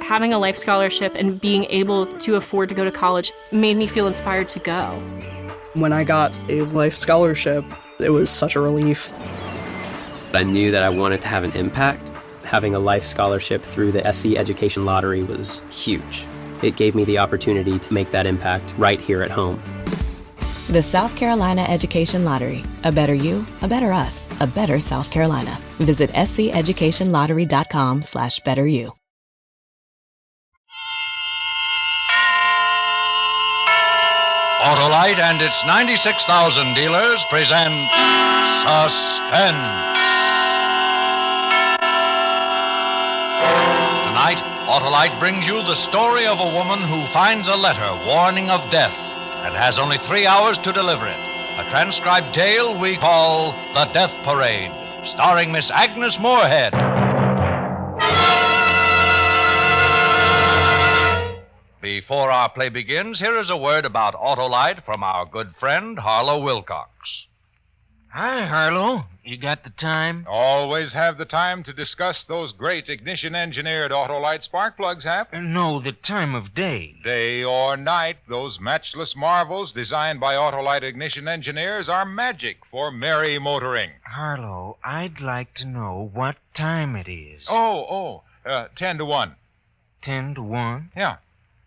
having a life scholarship and being able to afford to go to college made me feel inspired to go. When I got a life scholarship, it was such a relief. I knew that I wanted to have an impact. Having a life scholarship through the SC Education Lottery was huge. It gave me the opportunity to make that impact right here at home. The South Carolina Education Lottery. A better you, a better us, a better South Carolina. Visit sceducationlottery.com/betteryou. Autolite and its 96,000 dealers present Suspense. Tonight, Autolite brings you the story of a woman who finds a letter warning of death and has only 3 hours to deliver it. A transcribed tale we call The Death Parade, starring Miss Agnes Moorehead. Before our play begins, here is a word about Autolite from our good friend, Harlow Wilcox. Hi, Harlow. You got the time? Always have the time to discuss those great ignition-engineered Autolite spark plugs, Hap. No, the time of day. Day or night, those matchless marvels designed by Autolite ignition engineers are magic for merry motoring. Harlow, I'd like to know what time it is. 10 to 1. 10 to 1? Yeah.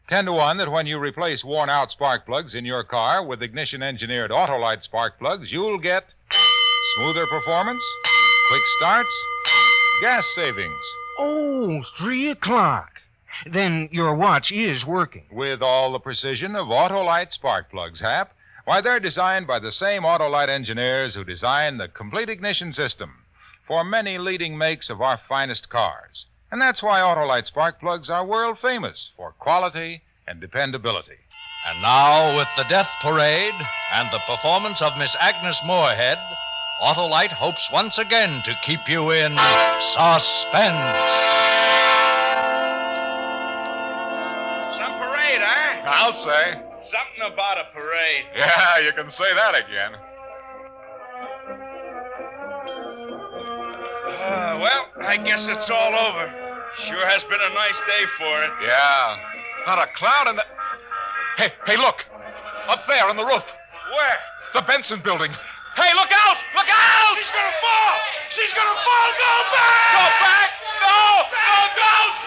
10 to 1 that when you replace worn-out spark plugs in your car with ignition-engineered Autolite spark plugs, you'll get smoother performance, quick starts, gas savings. Oh, 3 o'clock. Then your watch is working. With all the precision of Autolite spark plugs, Hap. Why, they're designed by the same Autolite engineers who designed the complete ignition system for many leading makes of our finest cars. And that's why Autolite spark plugs are world famous for quality and dependability. And now, with the Death Parade and the performance of Miss Agnes Moorehead, Autolite hopes once again to keep you in suspense. Some parade, huh? I'll say. Something about a parade. Yeah, you can say that again. Well, I guess it's all over. Sure has been a nice day for it. Yeah. Not a cloud in the... Hey, look. Up there on the roof. Where? The Benson building. Hey, look out! Look out! She's gonna fall! She's gonna fall! Go back! Go back! No! No, don't!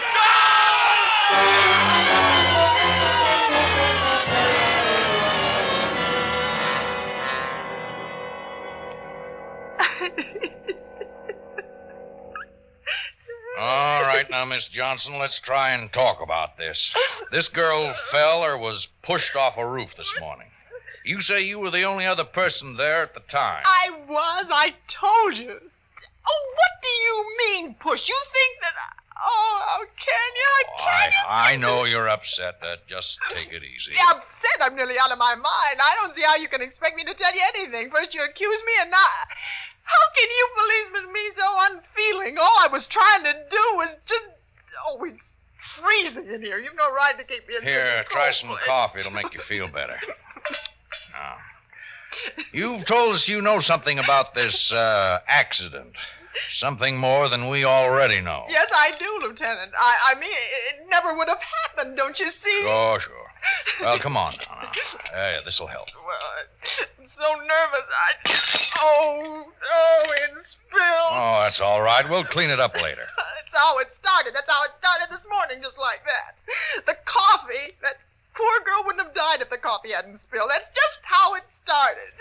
All right, now, Miss Johnson, let's try and talk about this. This girl fell or was pushed off a roof this morning. You say you were the only other person there at the time. I was. I told you. Oh, what do you mean, push? You think that... Oh, can you? I know you're upset. Just take it easy. Upset? I'm nearly out of my mind. I don't see how you can expect me to tell you anything. First you accuse me and now... How can you policemen be so unfeeling? All I was trying to do was just... Oh, it's freezing in here. You've no right to keep me in Here, try some coffee. It'll make you feel better. Now, you've told us you know something about this accident. Something more than we already know. Yes, I do, Lieutenant. I mean, it never would have happened, don't you see? Sure. Well, come on now. This'll help. Well, I'm so nervous. Oh, it spilled. Oh, that's all right. We'll clean it up later. That's how it started. That's how it started this morning, just like that. The coffee, that poor girl wouldn't have died if the coffee hadn't spilled. That's just how it started.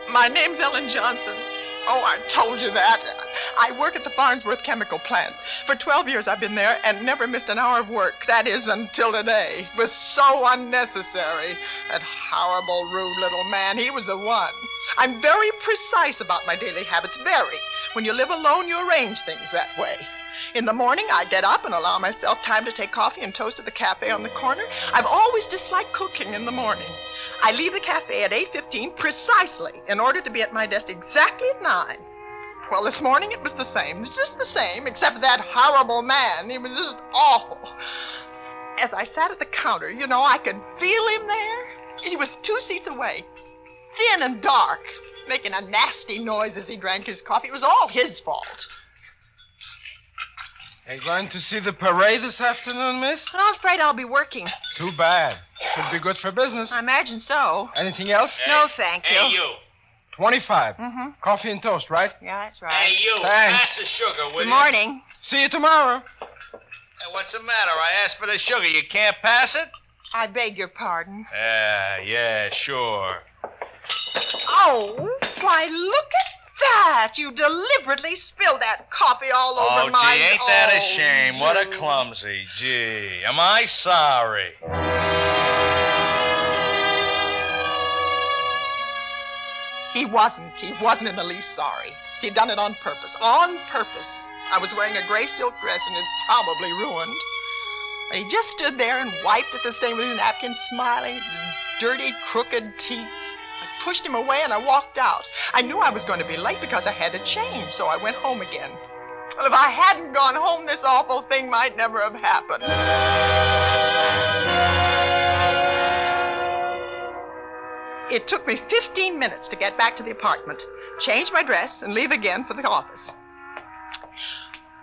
My name's Ellen Johnson. Oh, I told you that. I work at the Farnsworth Chemical Plant. For 12 years I've been there and never missed an hour of work. That is, until today. It was so unnecessary. That horrible, rude little man, he was the one. I'm very precise about my daily habits, very. When you live alone, you arrange things that way. In the morning, I get up and allow myself time to take coffee and toast at the cafe on the corner. I've always disliked cooking in the morning. I leave the cafe at 8:15 precisely in order to be at my desk exactly at 9. Well, this morning it was the same. It was just the same, except that horrible man. He was just awful. As I sat at the counter, I could feel him there. He was 2 seats away. thin and dark, making a nasty noise as he drank his coffee. It was all his fault. Are you going to see the parade this afternoon, miss? But I'm afraid I'll be working. Too bad. Should be good for business. I imagine so. Anything else? No, thank you. Hey, you. 25. Mm-hmm. Coffee and toast, right? Yeah, that's right. Hey, you. Thanks. Pass the sugar, will Good you? morning. See you tomorrow. Hey, what's the matter? I asked for the sugar. You can't pass it? I beg your pardon. Yeah, sure. Oh, why, look at that. You deliberately spilled that coffee all over my... Oh, gee, ain't that a Oh, shame? What a you. clumsy. Gee, am I sorry? He wasn't in the least sorry. He'd done it on purpose. On purpose. I was wearing a gray silk dress and it's probably ruined. And he just stood there and wiped at the stain with his napkin, smiling at his dirty, crooked teeth. I pushed him away and I walked out. I knew I was going to be late because I had to change, so I went home again. Well, if I hadn't gone home, this awful thing might never have happened. It took me 15 minutes to get back to the apartment, change my dress, and leave again for the office.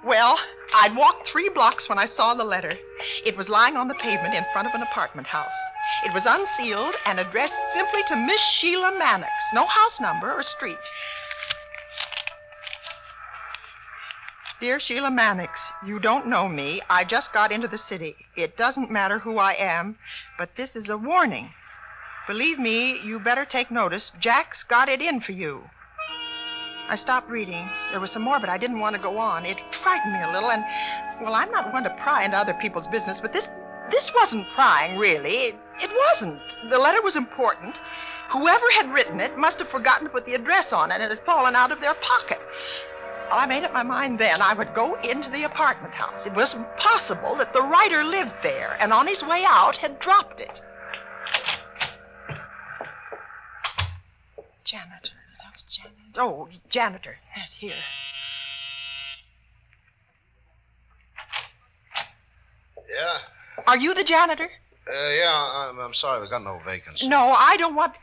Well, I'd walked 3 blocks when I saw the letter. It was lying on the pavement in front of an apartment house. It was unsealed and addressed simply to Miss Sheila Mannix. No house number or street. Dear Sheila Mannix, you don't know me. I just got into the city. It doesn't matter who I am, but this is a warning. Believe me, you better take notice. Jack's got it in for you. I stopped reading. There was some more, but I didn't want to go on. It frightened me a little, and, well, I'm not one to pry into other people's business, but this wasn't prying, really. It wasn't. The letter was important. Whoever had written it must have forgotten to put the address on it, and it had fallen out of their pocket. Well, I made up my mind then I would go into the apartment house. It was possible that the writer lived there, and on his way out had dropped it. Janitor. That was janitor. Oh, janitor. Yes, here. Yeah? Are you the janitor? Yeah, I'm sorry, we got no vacancy. No, I don't want...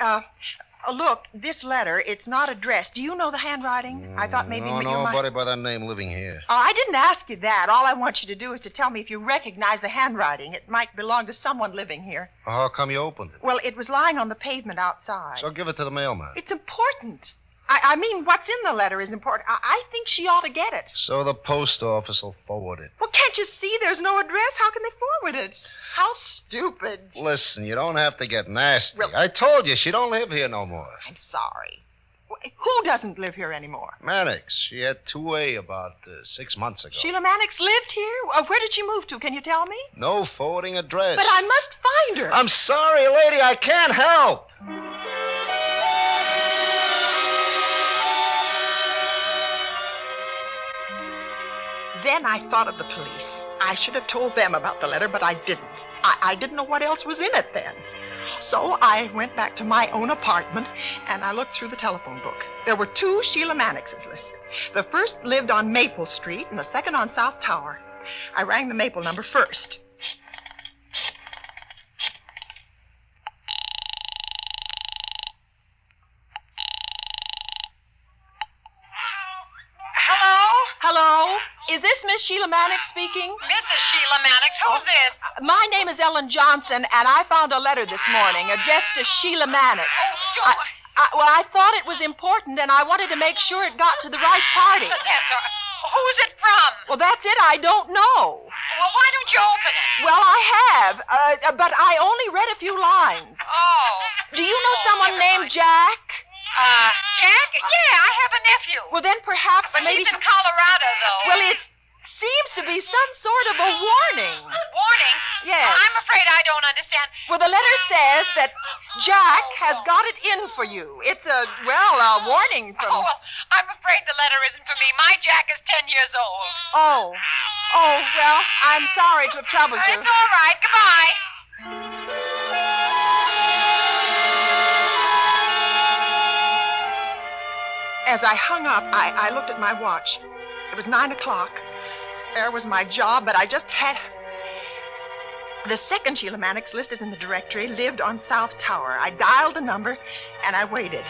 look, this letter, it's not addressed. Do you know the handwriting? I thought maybe you might... Nobody by that name living here. Oh, I didn't ask you that. All I want you to do is to tell me if you recognize the handwriting. It might belong to someone living here. Well, how come you opened it? Well, it was lying on the pavement outside. So give it to the mailman. It's important. I mean, what's in the letter is important. I think she ought to get it. So the post office will forward it. Well, can't you see there's no address? How can they forward it? How stupid. Listen, you don't have to get nasty. Well- I told you, she don't live here no more. I'm sorry. Who doesn't live here anymore? Mannix, she had 2A about 6 months ago. Sheila Mannix lived here? Where did she move to? Can you tell me? No forwarding address. But I must find her. I'm sorry, lady, I can't help. Then I thought of the police. I should have told them about the letter, but I didn't. I didn't know what else was in it then. So I went back to my own apartment, and I looked through the telephone book. There were 2 Sheila Mannixes listed. The first lived on Maple Street, and the second on South Tower. I rang the Maple number first. Hello? Is this Miss Sheila Mannix speaking? Mrs. Sheila Mannix, who's this? My name is Ellen Johnson, and I found a letter this morning addressed to Sheila Mannix. Oh, Joe. I thought it was important, and I wanted to make sure it got to the right party. That's all right. Who's it from? Well, that's it. I don't know. Well, why don't you open it? Well, I have, but I only read a few lines. Oh. Do you know someone named Jack? Jack? Yeah, I have a nephew. Well, then perhaps But maybe... he's in Colorado, though. Well, it seems to be some sort of a warning. Warning? Yes. I'm afraid I don't understand. Well, the letter says that Jack has got it in for you. It's a warning from... Oh, well, I'm afraid the letter isn't for me. My Jack is 10 years old. Oh, well, I'm sorry to have troubled you. It's all right. Goodbye. As I hung up, I looked at my watch. It was 9 o'clock. There was my job, but I just had... The second Sheila Mannix listed in the directory lived on South Tower. I dialed the number, and I waited.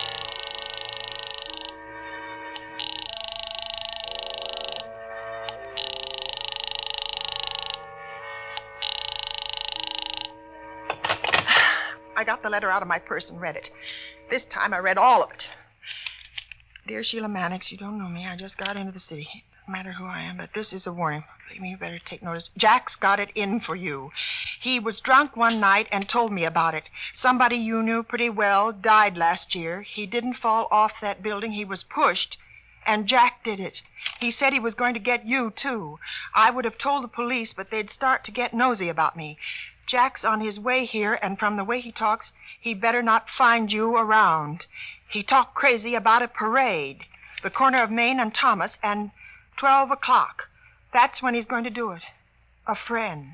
I got the letter out of my purse and read it. This time I read all of it. Dear Sheila Mannix, you don't know me. I just got into the city. No matter who I am, but this is a warning. Believe me, you better take notice. Jack's got it in for you. He was drunk one night and told me about it. Somebody you knew pretty well died last year. He didn't fall off that building. He was pushed, and Jack did it. He said he was going to get you, too. I would have told the police, but they'd start to get nosy about me. Jack's on his way here, and from the way he talks, he better not find you around. He talked crazy about a parade, the corner of Main and Thomas, and 12 o'clock. That's when he's going to do it. A friend.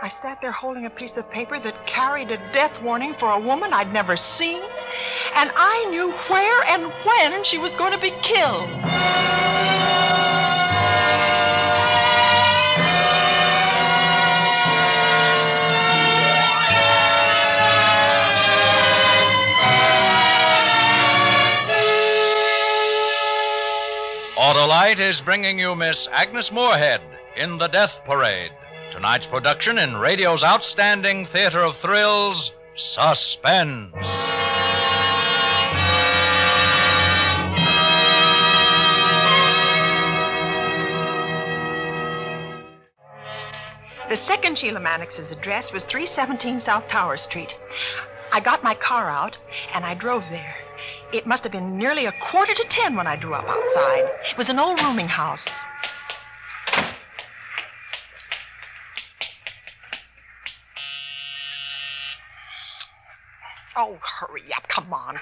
I sat there holding a piece of paper that carried a death warning for a woman I'd never seen, and I knew where and when she was going to be killed. Autolite is bringing you Miss Agnes Moorehead in The Death Parade. Tonight's production in radio's outstanding theater of thrills, Suspense. The second Sheila Mannix's address was 317 South Tower Street. I got my car out, and I drove there. It must have been nearly 9:45 when I drew up outside. It was an old rooming house. Oh, hurry up. Come on.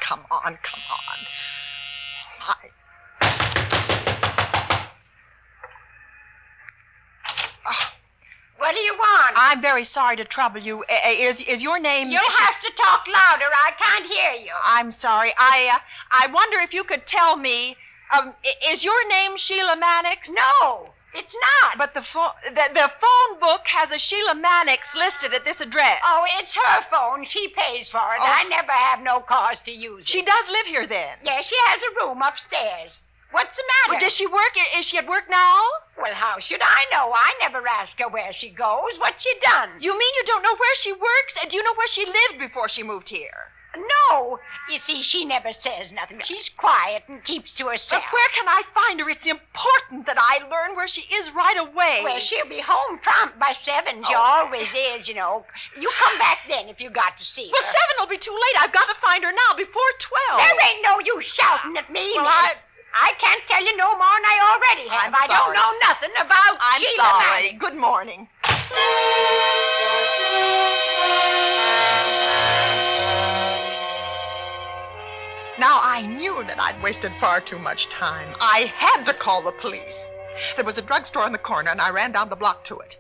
What do you want? I'm very sorry to trouble you. Is your name... You'll have to talk louder. I can't hear you. I'm sorry. I wonder if you could tell me, is your name Sheila Mannix? No, it's not. But the phone book has a Sheila Mannix listed at this address. Oh, it's her phone. She pays for it. Oh. I never have no cause to use it. She does live here, then? Yes, she has a room upstairs. What's the matter? Well, does she work? Is she at work now? Well, how should I know? I never ask her where she goes. What's she done? You mean you don't know where she works? Do you know where she lived before she moved here? No. You see, she never says nothing. She's quiet and keeps to herself. But where can I find her? It's important that I learn where she is right away. Well, she'll be home prompt by 7. She always is, you know. You come back then if you got to see her. Well, 7 will be too late. I've got to find her now before 12. There ain't no use shouting at me, Well, miss. I can't tell you no more than I already have. I don't know nothing about Sheila sorry. Mannix. Good morning. Now, I knew that I'd wasted far too much time. I had to call the police. There was a drugstore on the corner, and I ran down the block to it.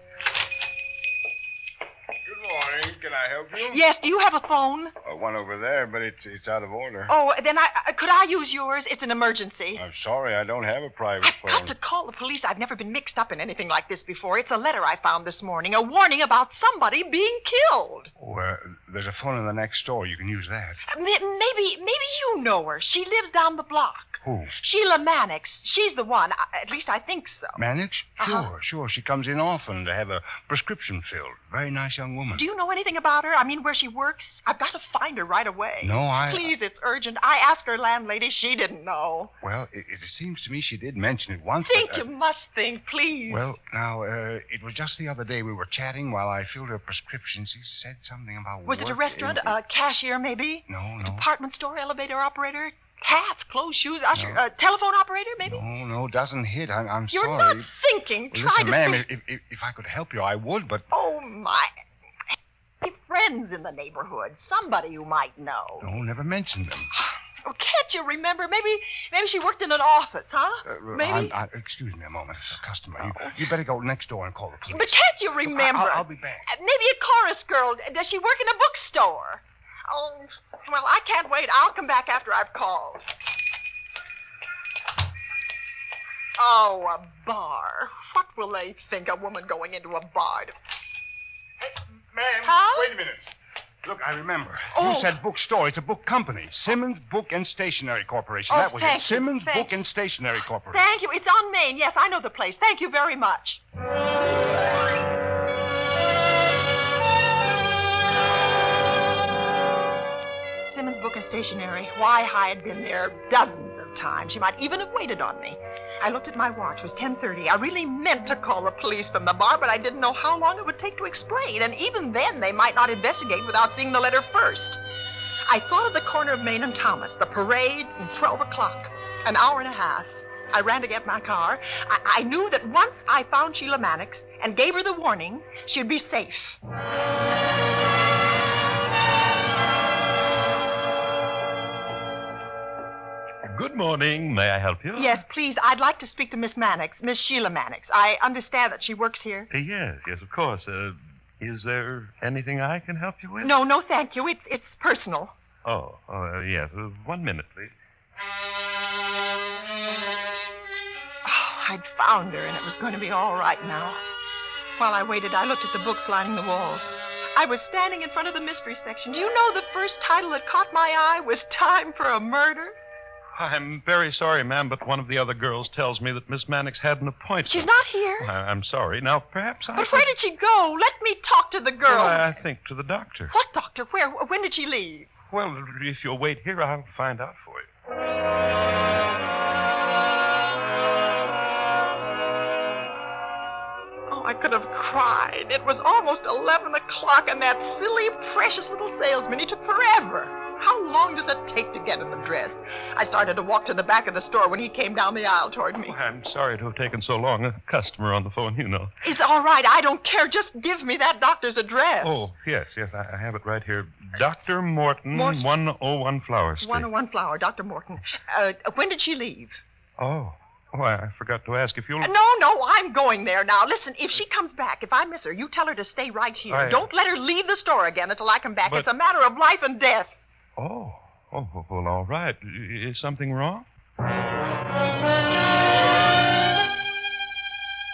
Good morning. Can I help you? Yes, do you have a phone? One over there, but it's out of order. Oh, then could I use yours? It's an emergency. I'm sorry, I don't have a private phone. I've got to call the police. I've never been mixed up in anything like this before. It's a letter I found this morning, a warning about somebody being killed. Oh, there's a phone in the next store. You can use that. Maybe you know her. She lives down the block. Who? Sheila Mannix. She's the one. At least I think so. Mannix? Uh-huh. Sure. She comes in often to have a prescription filled. Very nice young woman. Do you know anything about her? I mean, where she works? I've got to find her right away. No, Please, it's urgent. I asked her landlady. She didn't know. Well, it seems to me she did mention it once. Think, but, you must think, please. Well, now, it was just the other day we were chatting while I filled her prescription. She said something about Was it a work restaurant? A cashier, maybe? No. Department store, elevator operator? Hats, clothes, shoes, usher, telephone operator, maybe? No, doesn't hit. I'm You're sorry. You're not thinking. Well, Try listen, to ma'am, think. if I could help you, I would, but... Oh, my. Friends in the neighborhood. Somebody you might know. No, never mentioned them. Oh, can't you remember? Maybe she worked in an office, huh? Maybe? Excuse me a moment. It's a customer. You better go next door and call the police. But can't you remember? I'll be back. Maybe a chorus girl. Does she work in a bookstore? Oh, well, I can't wait. I'll come back after I've called. Oh, a bar. What will they think, a woman going into a bar? Hey, ma'am, Huh? wait a minute. Look, I remember. Oh. You said bookstore. It's a book company. Simmons Book and Stationery Corporation. Oh, That was thank it. you, Simmons thank Book and Stationery Corporation. Thank you. It's on Main. Yes, I know the place. Thank you very much. Simmons Book and Stationery. Why, I had been there dozens of times. She might even have waited on me. I looked at my watch. It was 10:30. I really meant to call the police from the bar, but I didn't know how long it would take to explain. And even then, they might not investigate without seeing the letter first. I thought of the corner of Main and Thomas, the parade, and 12 o'clock. An hour and a half. I ran to get my car. I knew that once I found Sheila Mannix and gave her the warning, she'd be safe. Good morning. May I help you? Yes, please. I'd like to speak to Miss Mannix, Miss Sheila Mannix. I understand that she works here. Yes, of course. Is there anything I can help you with? No, thank you. It's personal. Oh, yes. 1 minute, please. Oh, I'd found her, and it was going to be all right now. While I waited, I looked at the books lining the walls. I was standing in front of the mystery section. Do you know the first title that caught my eye was Time for a Murder? I'm very sorry, ma'am, but one of the other girls tells me that Miss Mannix had an appointment. She's not here. I'm sorry. Now, perhaps I... But where did she go? Let me talk to the girl. Well, I think to the doctor. What doctor? Where? When did she leave? Well, if you'll wait here, I'll find out for you. Oh, I could have cried. It was almost 11 o'clock, and that silly, precious little salesman, he took forever. How long does it take to get in the dress? I started to walk to the back of the store when he came down the aisle toward me. Oh, I'm sorry to have taken so long. A customer on the phone, you know. It's all right. I don't care. Just give me that doctor's address. Oh, yes. I have it right here. Dr. Morton, 101 Flower Street. 101 Flower, Dr. Morton. When did she leave? Oh, I forgot to ask if you'll... No, I'm going there now. Listen, if she comes back, if I miss her, you tell her to stay right here. Don't let her leave the store again until I come back. It's a matter of life and death. Oh, well, all right. Is something wrong?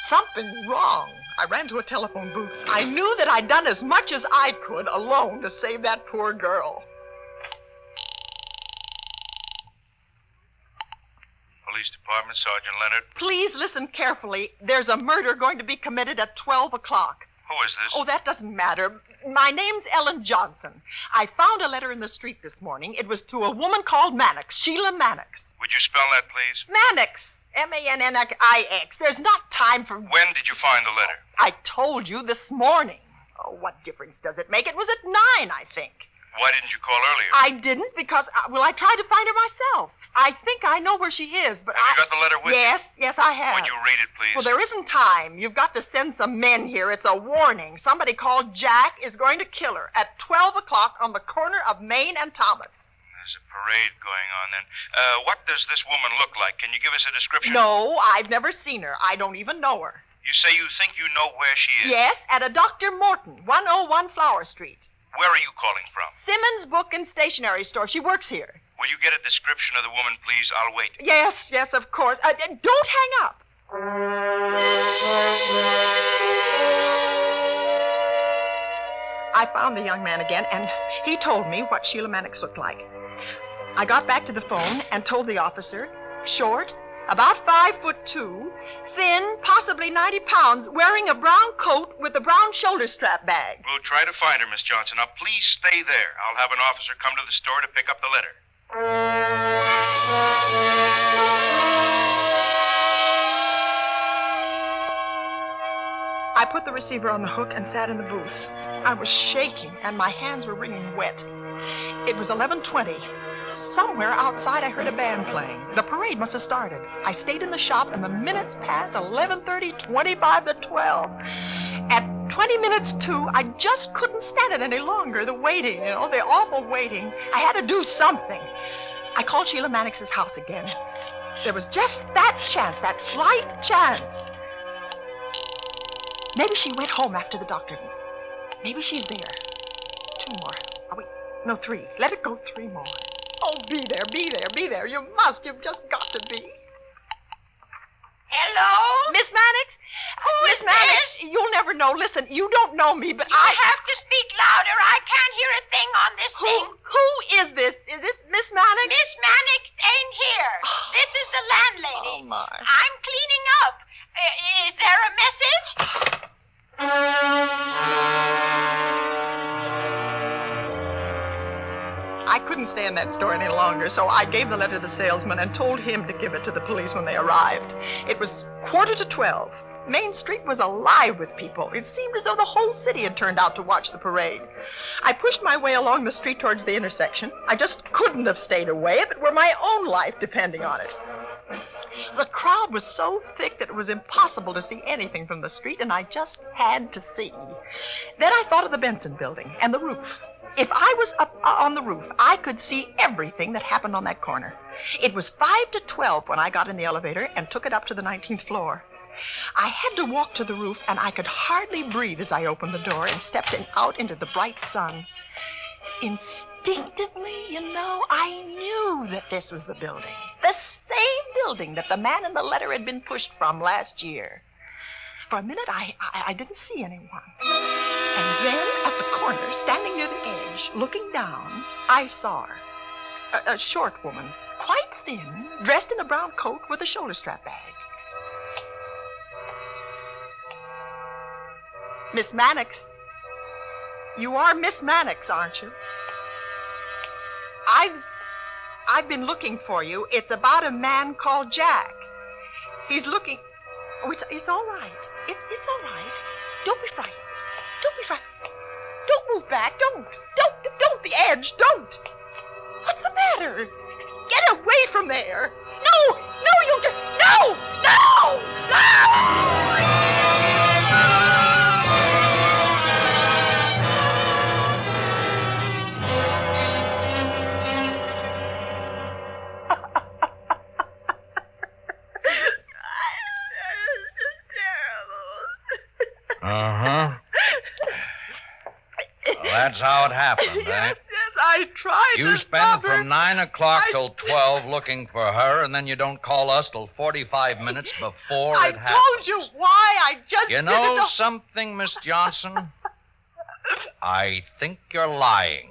Something wrong. I ran to a telephone booth. I knew that I'd done as much as I could alone to save that poor girl. Police Department, Sergeant Leonard. Please listen carefully. There's a murder going to be committed at 12 o'clock. Who is this? Oh, that doesn't matter. My name's Ellen Johnson. I found a letter in the street this morning. It was to a woman called Mannix, Sheila Mannix. Would you spell that, please? Mannix. Mannix. There's not time for... When did you find the letter? I told you this morning. Oh, what difference does it make? It was at 9, I think. Why didn't you call earlier? I didn't because, I tried to find her myself. I think I know where she is, but Have you got the letter with you? Yes, I have. Would you read it, please? Well, there isn't time. You've got to send some men here. It's a warning. Somebody called Jack is going to kill her at 12 o'clock on the corner of Main and Thomas. There's a parade going on then. What does this woman look like? Can you give us a description? No, I've never seen her. I don't even know her. You say you think you know where she is? Yes, at a Dr. Morton, 101 Flower Street. Where are you calling from? Simmons Book and Stationery Store. She works here. Will you get a description of the woman, please? I'll wait. Yes, of course. Don't hang up. I found the young man again, and he told me what Sheila Mannix looked like. I got back to the phone and told the officer, short, about 5'2", thin, possibly 90 pounds, wearing a brown coat with a brown shoulder strap bag. We'll try to find her, Miss Johnson. Now, please stay there. I'll have an officer come to the store to pick up the letter. I put the receiver on the hook and sat in the booth. I was shaking, and my hands were wringing wet. It was 11:20. Somewhere outside, I heard a band playing. The parade must have started. I stayed in the shop, and the minutes passed 11:30, 25 to 12. At 20 minutes to, I just couldn't stand it any longer. The waiting, the awful waiting. I had to do something. I called Sheila Mannix's house again. There was just that chance, that slight chance. Maybe she went home after the doctor. Maybe she's there. 2 more. Oh, wait. No, 3. Let it go 3 more. Oh, be there. You must. You've just got to be. Hello? Miss Mannix? Miss Mannix, you'll never know. Listen, you don't know me, but You have to speak louder. I can't hear a thing on this thing. Who is this? Is this Miss Mannix? Miss Mannix ain't here. This is the landlady. Oh, my. I'm cleaning up. Is there a message? I couldn't stay in that store any longer, so I gave the letter to the salesman and told him to give it to the police when they arrived. It was 11:45. Main Street was alive with people. It seemed as though the whole city had turned out to watch the parade. I pushed my way along the street towards the intersection. I just couldn't have stayed away if it were my own life depending on it. The crowd was so thick that it was impossible to see anything from the street, and I just had to see. Then I thought of the Benson building and the roof. If I was up on the roof, I could see everything that happened on that corner. It was 11:55 when I got in the elevator and took it up to the 19th floor. I had to walk to the roof, and I could hardly breathe as I opened the door and stepped out into the bright sun. Instinctively, I knew that this was the building. The same building that the man in the letter had been pushed from last year. For a minute, I didn't see anyone. And then, at the corner, standing near the edge, looking down, I saw her. A short woman, quite thin, dressed in a brown coat with a shoulder strap bag. Miss Mannix. You are Miss Mannix, aren't you? I've been looking for you. It's about a man called Jack. He's looking... Oh, it's all right. It's all right. Don't be frightened. Don't be frightened. Don't move back. Don't. The edge. Don't. What's the matter? Get away from there. No, you... No! Well, that's how it happened, eh? Yes, I tried You to spend stop her. from 9 o'clock till 12 looking for her, and then you don't call us till 45 minutes before it happens. I told you why. I just You didn't know something, Miss Johnson? I think you're lying.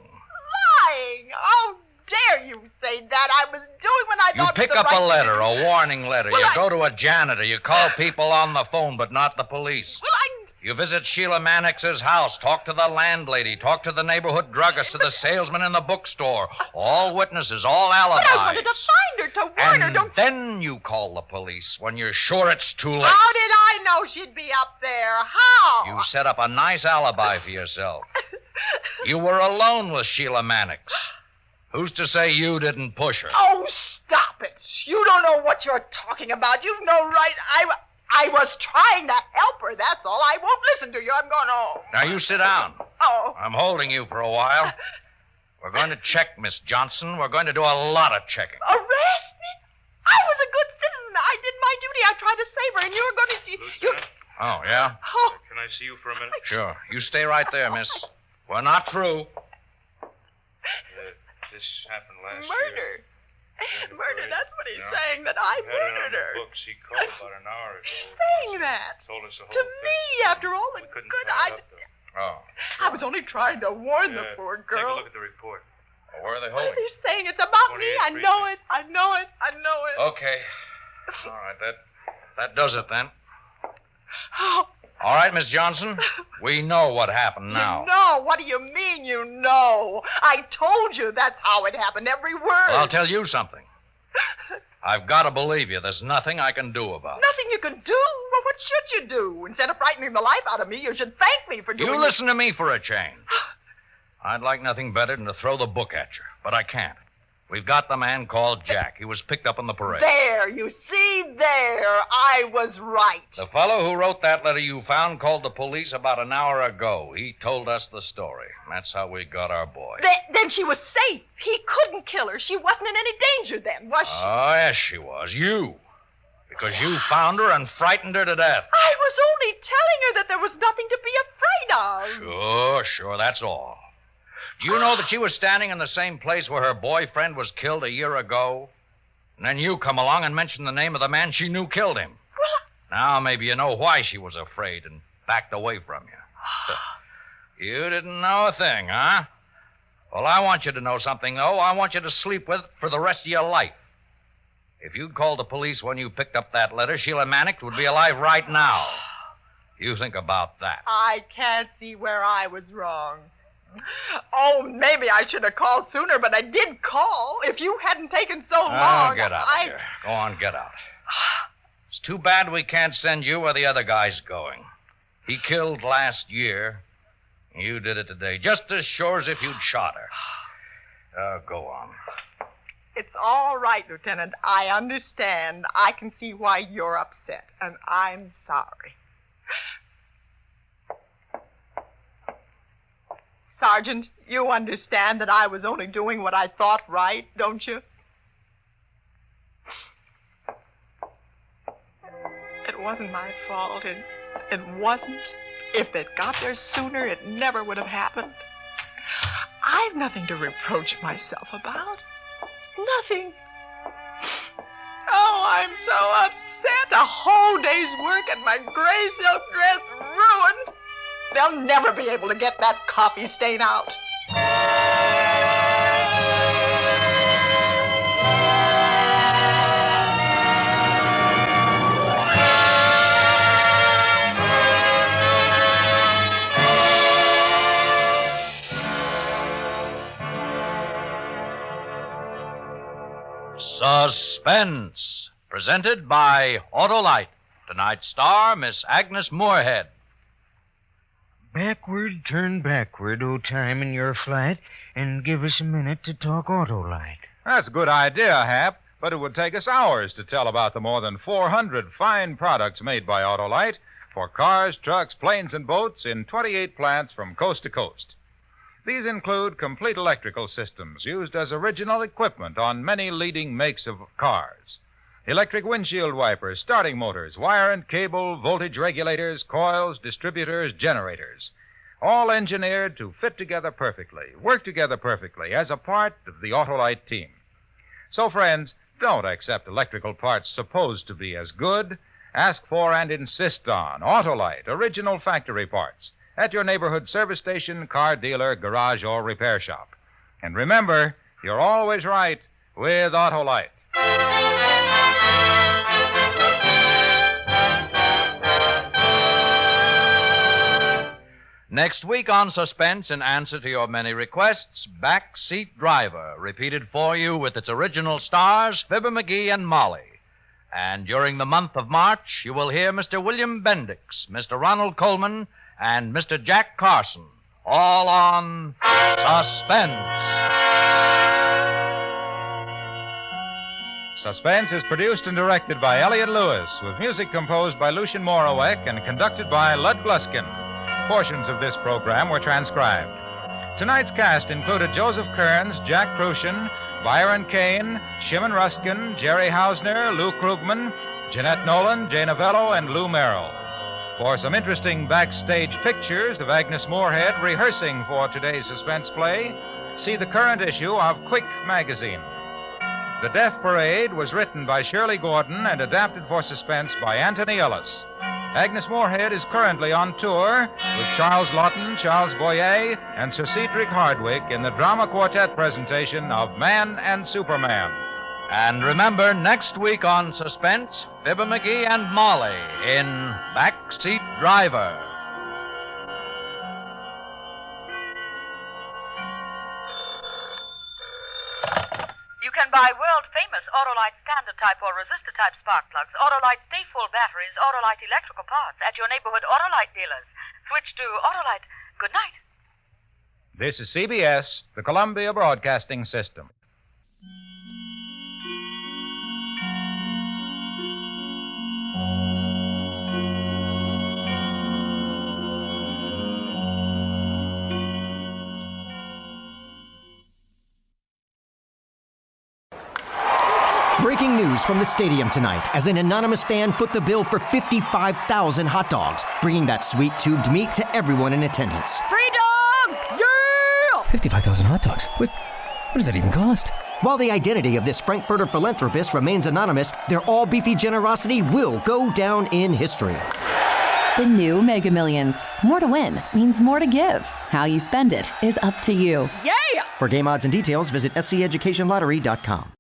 Lying? How dare you say that? I was doing what I You thought pick was the up right a thing letter, to do. a warning letter. Well, You I- go to a janitor. You call people on the phone, but not the police. Well, You visit Sheila Mannix's house, talk to the landlady, talk to the neighborhood druggist, to the salesman in the bookstore. All witnesses, all alibis. But I wanted to find her, to warn her. And then you call the police when you're sure it's too late. How did I know she'd be up there? How? You set up a nice alibi for yourself. You were alone with Sheila Mannix. Who's to say you didn't push her? Oh, stop it. You don't know what you're talking about. You know right. I was trying to help her, that's all. I won't listen to you. I'm going home. Now, you sit down. Oh. I'm holding you for a while. We're going to check, Miss Johnson. We're going to do a lot of checking. Arrest me? I was a good citizen. I did my duty. I tried to save her, and you were going to... Lieutenant? Oh, yeah? Oh. Can I see you for a minute? Sure. You stay right there, miss. We're not through. This happened last Murder. year. Murder, that's what he's Yeah. saying, that I We had it on murdered the her. books. He called about an hour ago. He's saying that. Told us the whole To me, after all the couldn't good tie it I... up, though. Oh. I was only trying to warn the poor Take a girl. look at the report. Well, where are they What holding? are they saying? It's about me. 28 I know it. I know it. I know it. Okay. All right, that does it then. Oh, All right, Miss Johnson. We know what happened now. You know? What do you mean you know? I told you that's how it happened, every word. Well, I'll tell you something. I've got to believe you. There's nothing I can do about it. Nothing you can do? Well, what should you do? Instead of frightening the life out of me, you should thank me for doing You listen to me for a change. I'd like nothing better than to throw the book at you, but I can't. We've got the man called Jack. He was picked up on the parade. There, you see, there. I was right. The fellow who wrote that letter you found called the police about an hour ago. He told us the story. That's how we got our boy. Then she was safe. He couldn't kill her. She wasn't in any danger then, was she? Oh, yes, she was. You. Because you found her and frightened her to death. I was only telling her that there was nothing to be afraid of. Sure, that's all. Do you know that she was standing in the same place where her boyfriend was killed a year ago? And then you come along and mention the name of the man she knew killed him. Now maybe you know why she was afraid and backed away from you. You didn't know a thing, huh? Well, I want you to know something, though. I want you to sleep with it for the rest of your life. If you'd called the police when you picked up that letter, Sheila Mannix would be alive right now. You think about that. I can't see where I was wrong. Oh, maybe I should have called sooner, but I did call. If you hadn't taken so long... Get out of here. Go on, get out. It's too bad we can't send you where the other guy's going. He killed last year. You did it today, just as sure as if you'd shot her. Go on. It's all right, Lieutenant. I understand. I can see why you're upset, and I'm sorry. Sergeant, you understand that I was only doing what I thought right, don't you? It wasn't my fault. It wasn't. If they'd got there sooner, it never would have happened. I've nothing to reproach myself about. Nothing. Oh, I'm so upset. A whole day's work and my gray silk dress ruined. They'll never be able to get that coffee stain out. Suspense, presented by Autolite. Tonight's star, Miss Agnes Moorehead. Backward, turn backward, O time in your flight, and give us a minute to talk Autolite. That's a good idea, Hap, but it would take us hours to tell about the more than 400 fine products made by Autolite for cars, trucks, planes, and boats in 28 plants from coast to coast. These include complete electrical systems used as original equipment on many leading makes of cars. Electric windshield wipers, starting motors, wire and cable, voltage regulators, coils, distributors, generators. All engineered to fit together perfectly, work together perfectly as a part of the Autolite team. So, friends, don't accept electrical parts supposed to be as good. Ask for and insist on Autolite, original factory parts, at your neighborhood service station, car dealer, garage, or repair shop. And remember, you're always right with Autolite. Next week on Suspense, in answer to your many requests, Backseat Driver, repeated for you with its original stars, Fibber McGee and Molly. And during the month of March, you will hear Mr. William Bendix, Mr. Ronald Coleman, and Mr. Jack Carson, all on Suspense. Suspense is produced and directed by Elliott Lewis, with music composed by Lucien Morawek and conducted by Lud Gluskin. Portions of this program were transcribed. Tonight's cast included Joseph Kearns, Jack Crucian, Byron Kane, Shimon Ruskin, Jerry Hausner, Lou Krugman, Jeanette Nolan, Jay Novello, and Lou Merrill. For some interesting backstage pictures of Agnes Moorehead rehearsing for today's suspense play, see the current issue of Quick magazine. The Death Parade was written by Shirley Gordon and adapted for suspense by Anthony Ellis. Agnes Moorehead is currently on tour with Charles Lawton, Charles Boyer, and Sir Cedric Hardwick in the drama quartet presentation of Man and Superman. And remember, next week on Suspense, Fibber McGee and Molly in Backseat Driver. You can buy world-famous Autolite standard-type or resistor-type spark plugs, Autolite stay-full batteries, Autolite electrical parts at your neighborhood Autolite dealers. Switch to Autolite. Good night. This is CBS, the Columbia Broadcasting System. Breaking news from the stadium tonight as an anonymous fan foot the bill for 55,000 hot dogs, bringing that sweet tubed meat to everyone in attendance. Free dogs! Yeah! 55,000 hot dogs? What does that even cost? While the identity of this Frankfurter philanthropist remains anonymous, their all-beefy generosity will go down in history. The new Mega Millions. More to win means more to give. How you spend it is up to you. For game odds and details, visit SCEducationLottery.com.